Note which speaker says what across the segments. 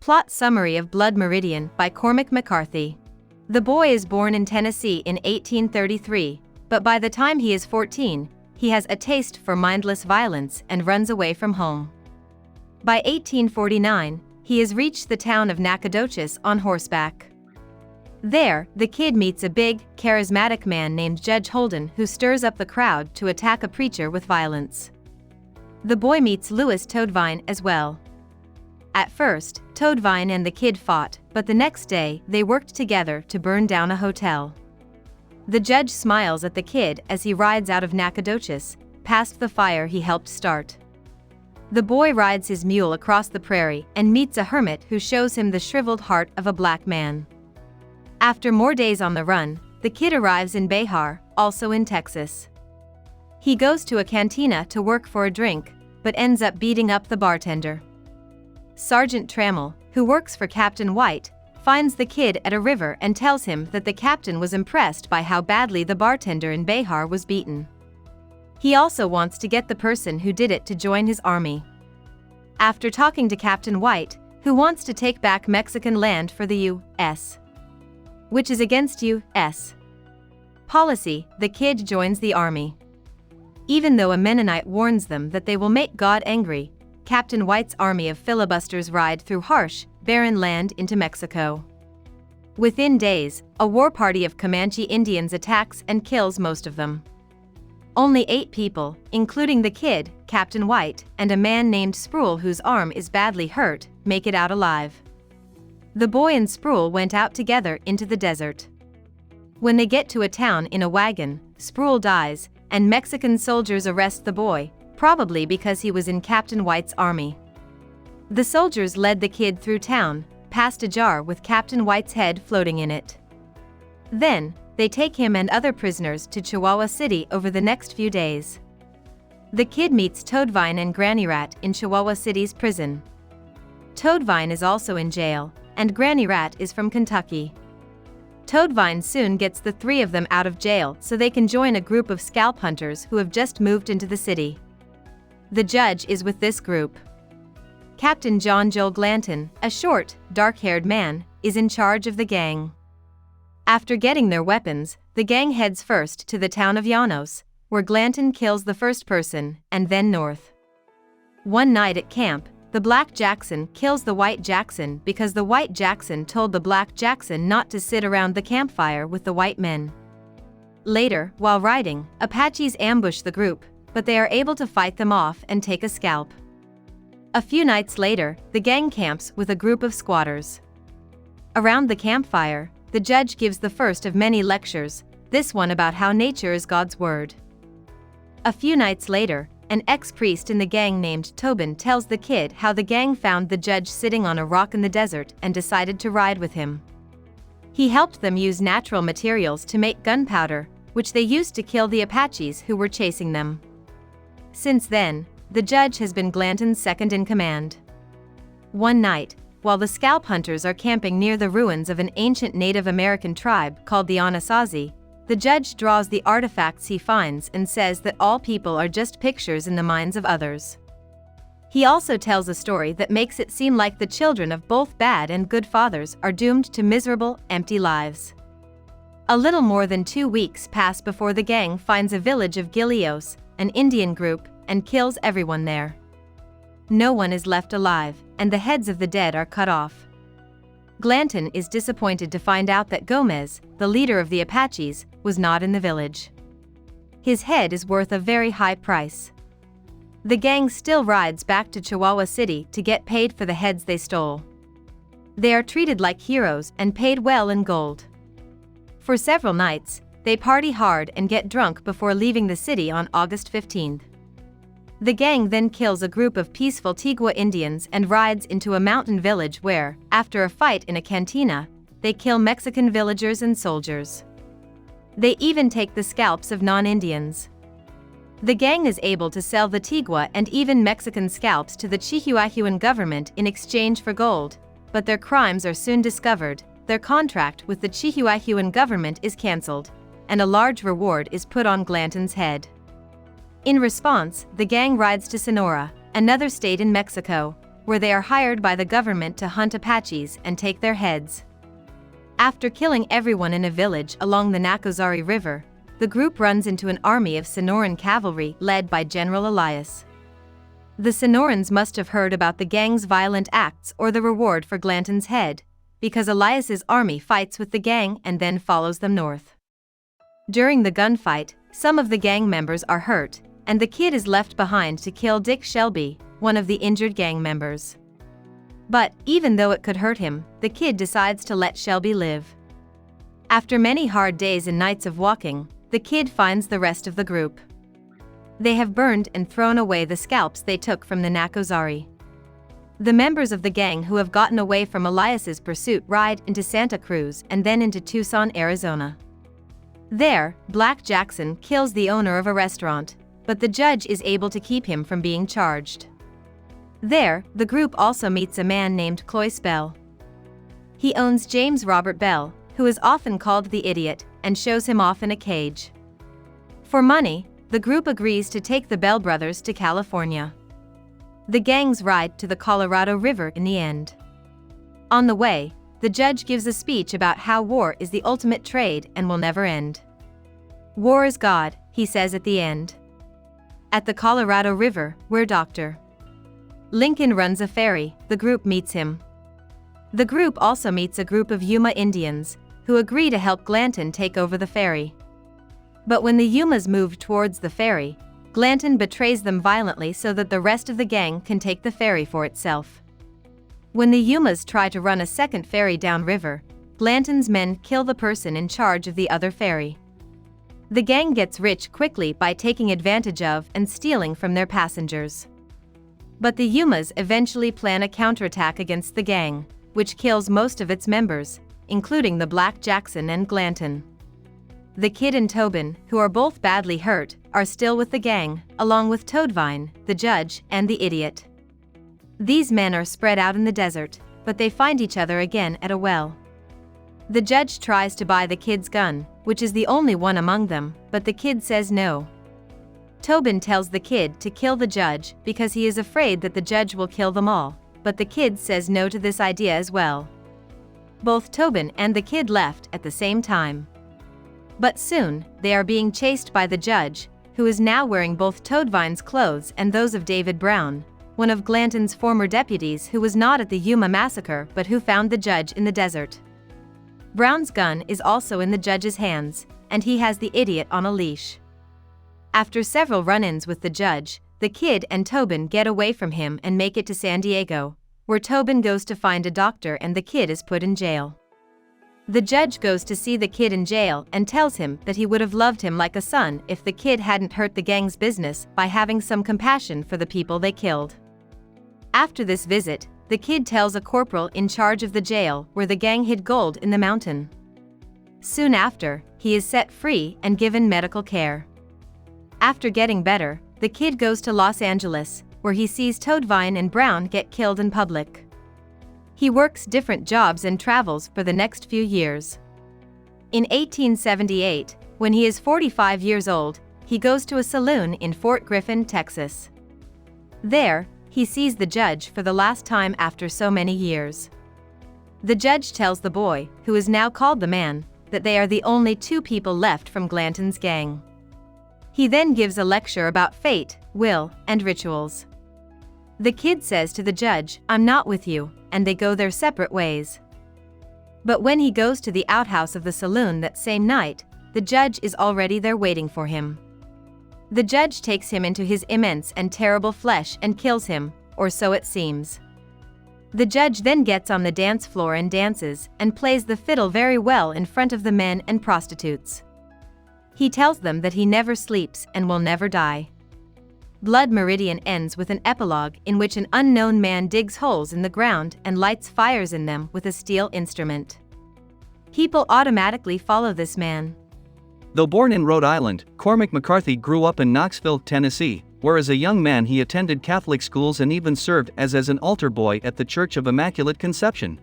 Speaker 1: Plot summary of Blood Meridian by Cormac Mccarthy. The boy is born in Tennessee in 1833, but by the time he is 14, he has a taste for mindless violence and runs away from home. By 1849, he has reached the town of Nacogdoches on horseback. There, the kid meets a big, charismatic man named Judge Holden who stirs up the crowd to attack a preacher with violence. The boy meets Louis Toadvine as well. At first, Toadvine and the kid fought, but the next day they worked together to burn down a hotel. The judge smiles at the kid as he rides out of Nacogdoches, past the fire he helped start. The boy rides his mule across the prairie and meets a hermit who shows him the shriveled heart of a black man. After more days on the run, the kid arrives in Behar, also in Texas. He goes to a cantina to work for a drink, but ends up beating up the bartender. Sergeant Trammell, who works for Captain White, finds the kid at a river and tells him that the captain was impressed by how badly the bartender in Behar was beaten. He also wants to get the person who did it to join his army. After talking to Captain White, who wants to take back Mexican land for the U.S., which is against U.S. policy, the kid joins the army. Even though a Mennonite warns them that they will make God angry, Captain White's army of filibusters ride through harsh, barren land into Mexico. Within days, a war party of Comanche Indians attacks and kills most of them. Only 8 people, including the kid, Captain White, and a man named Sproul whose arm is badly hurt, make it out alive. The boy and Sproul went out together into the desert. When they get to a town in a wagon, Sproul dies, and Mexican soldiers arrest the boy, probably because he was in Captain White's army. The soldiers led the kid through town, past a jar with Captain White's head floating in it. Then, they take him and other prisoners to Chihuahua City over the next few days. The kid meets Toadvine and Granny Rat in Chihuahua City's prison. Toadvine is also in jail, and Granny Rat is from Kentucky. Toadvine soon gets the 3 of them out of jail so they can join a group of scalp hunters who have just moved into the city. The judge is with this group. Captain John Joel Glanton, a short, dark-haired man, is in charge of the gang. After getting their weapons, the gang heads first to the town of Llanos, where Glanton kills the first person, and then north. One night at camp, the Black Jackson kills the White Jackson because the White Jackson told the Black Jackson not to sit around the campfire with the white men. Later, while riding, Apaches ambush the group, but they are able to fight them off and take a scalp. A few nights later, the gang camps with a group of squatters. Around the campfire, the judge gives the first of many lectures, this one about how nature is God's word. A few nights later, an ex-priest in the gang named Tobin tells the kid how the gang found the judge sitting on a rock in the desert and decided to ride with him. He helped them use natural materials to make gunpowder, which they used to kill the Apaches who were chasing them. Since then, the judge has been Glanton's second in command. One night, while the scalp hunters are camping near the ruins of an ancient Native American tribe called the Anasazi, the judge draws the artifacts he finds and says that all people are just pictures in the minds of others. He also tells a story that makes it seem like the children of both bad and good fathers are doomed to miserable, empty lives. A little more than 2 weeks pass before the gang finds a village of Gilios, an Indian group, and kills everyone there. No one is left alive, and the heads of the dead are cut off. Glanton is disappointed to find out that Gomez, the leader of the Apaches, was not in the village. His head is worth a very high price. The gang still rides back to Chihuahua City to get paid for the heads they stole. They are treated like heroes and paid well in gold. For several nights, they party hard and get drunk before leaving the city on August 15th. The gang then kills a group of peaceful Tigua Indians and rides into a mountain village where, after a fight in a cantina, they kill Mexican villagers and soldiers. They even take the scalps of non-Indians. The gang is able to sell the Tigua and even Mexican scalps to the Chihuahuan government in exchange for gold, but their crimes are soon discovered, their contract with the Chihuahuan government is cancelled, and a large reward is put on Glanton's head. In response, the gang rides to Sonora, another state in Mexico, where they are hired by the government to hunt Apaches and take their heads. After killing everyone in a village along the Nacozari River, the group runs into an army of Sonoran cavalry led by General Elias. The Sonorans must have heard about the gang's violent acts or the reward for Glanton's head, because Elias's army fights with the gang and then follows them north. During the gunfight, some of the gang members are hurt, and the kid is left behind to kill Dick Shelby, one of the injured gang members. But, even though it could hurt him, the kid decides to let Shelby live. After many hard days and nights of walking, the kid finds the rest of the group. They have burned and thrown away the scalps they took from the Nacozari. The members of the gang who have gotten away from Elias's pursuit ride into Santa Cruz and then into Tucson, Arizona. There, Black Jackson kills the owner of a restaurant, but the judge is able to keep him from being charged. There, the group also meets a man named Cloyce Bell. He owns James Robert Bell, who is often called the Idiot, and shows him off in a cage. For money, the group agrees to take the Bell brothers to California. The gangs ride to the Colorado River in the end. On the way, the judge gives a speech about how war is the ultimate trade and will never end. War is God, he says at the end. At the Colorado River, where Dr. Lincoln runs a ferry, the group meets him. The group also meets a group of Yuma Indians, who agree to help Glanton take over the ferry. But when the Yumas move towards the ferry, Glanton betrays them violently so that the rest of the gang can take the ferry for itself. When the Yumas try to run a second ferry downriver, Glanton's men kill the person in charge of the other ferry. The gang gets rich quickly by taking advantage of and stealing from their passengers. But the Yumas eventually plan a counterattack against the gang, which kills most of its members, including the Black Jackson and Glanton. The kid and Tobin, who are both badly hurt, are still with the gang, along with Toadvine, the judge, and the Idiot. These men are spread out in the desert, but they find each other again at a well. The judge tries to buy the kid's gun, which is the only one among them, but the kid says no. Tobin tells the kid to kill the judge because he is afraid that the judge will kill them all, but the kid says no to this idea as well. Both Tobin and the kid left at the same time. But soon, they are being chased by the judge, who is now wearing both Toadvine's clothes and those of David Brown, one of Glanton's former deputies who was not at the Yuma massacre but who found the judge in the desert. Brown's gun is also in the judge's hands, and he has the Idiot on a leash. After several run-ins with the judge, the kid and Tobin get away from him and make it to San Diego, where Tobin goes to find a doctor and the kid is put in jail. The judge goes to see the kid in jail and tells him that he would have loved him like a son if the kid hadn't hurt the gang's business by having some compassion for the people they killed. After this visit, the kid tells a corporal in charge of the jail where the gang hid gold in the mountain. Soon after, he is set free and given medical care. After getting better, the kid goes to Los Angeles, where he sees Toadvine and Brown get killed in public. He works different jobs and travels for the next few years. In 1878, when he is 45 years old, he goes to a saloon in Fort Griffin, Texas. There, he sees the judge for the last time after so many years. The judge tells the boy, who is now called the man, that they are the only two people left from Glanton's gang. He then gives a lecture about fate, will, and rituals. The kid says to the judge, "I'm not with you," and they go their separate ways. But when he goes to the outhouse of the saloon that same night, the judge is already there waiting for him. The judge takes him into his immense and terrible flesh and kills him, or so it seems. The judge then gets on the dance floor and dances, and plays the fiddle very well in front of the men and prostitutes. He tells them that he never sleeps and will never die. Blood Meridian ends with an epilogue in which an unknown man digs holes in the ground and lights fires in them with a steel instrument. People automatically follow this man.
Speaker 2: Though born in Rhode Island, Cormac Mccarthy grew up in Knoxville, Tennessee, where as a young man he attended Catholic schools and even served as an altar boy at the Church of Immaculate Conception.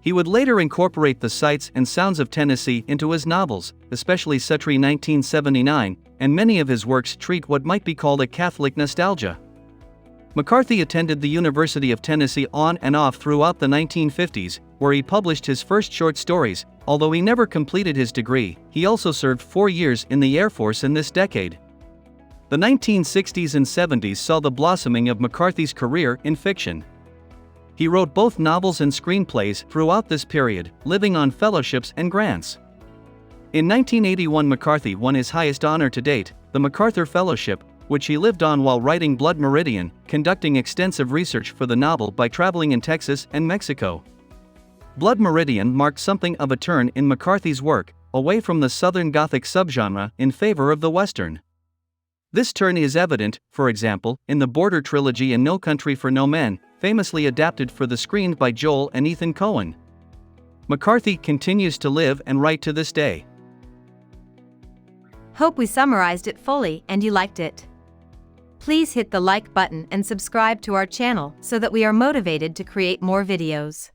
Speaker 2: He would later incorporate the sights and sounds of Tennessee into his novels, especially Suttree 1979, and many of his works treat what might be called a Catholic nostalgia. McCarthy attended the University of Tennessee on and off throughout the 1950s, where he published his first short stories. Although he never completed his degree, he also served 4 years in the Air Force in this decade. The 1960s and 70s saw the blossoming of McCarthy's career in fiction. He wrote both novels and screenplays throughout this period, living on fellowships and grants. In 1981, McCarthy won his highest honor to date, the MacArthur Fellowship, which he lived on while writing Blood Meridian, conducting extensive research for the novel by traveling in Texas and Mexico. Blood Meridian marked something of a turn in McCarthy's work, away from the Southern Gothic subgenre in favor of the Western. This turn is evident, for example, in the Border trilogy and No Country for No Men, famously adapted for the screen by Joel and Ethan Coen. McCarthy continues to live and write to this day.
Speaker 1: Hope we summarized it fully and you liked it. Please hit the like button and subscribe to our channel so that we are motivated to create more videos.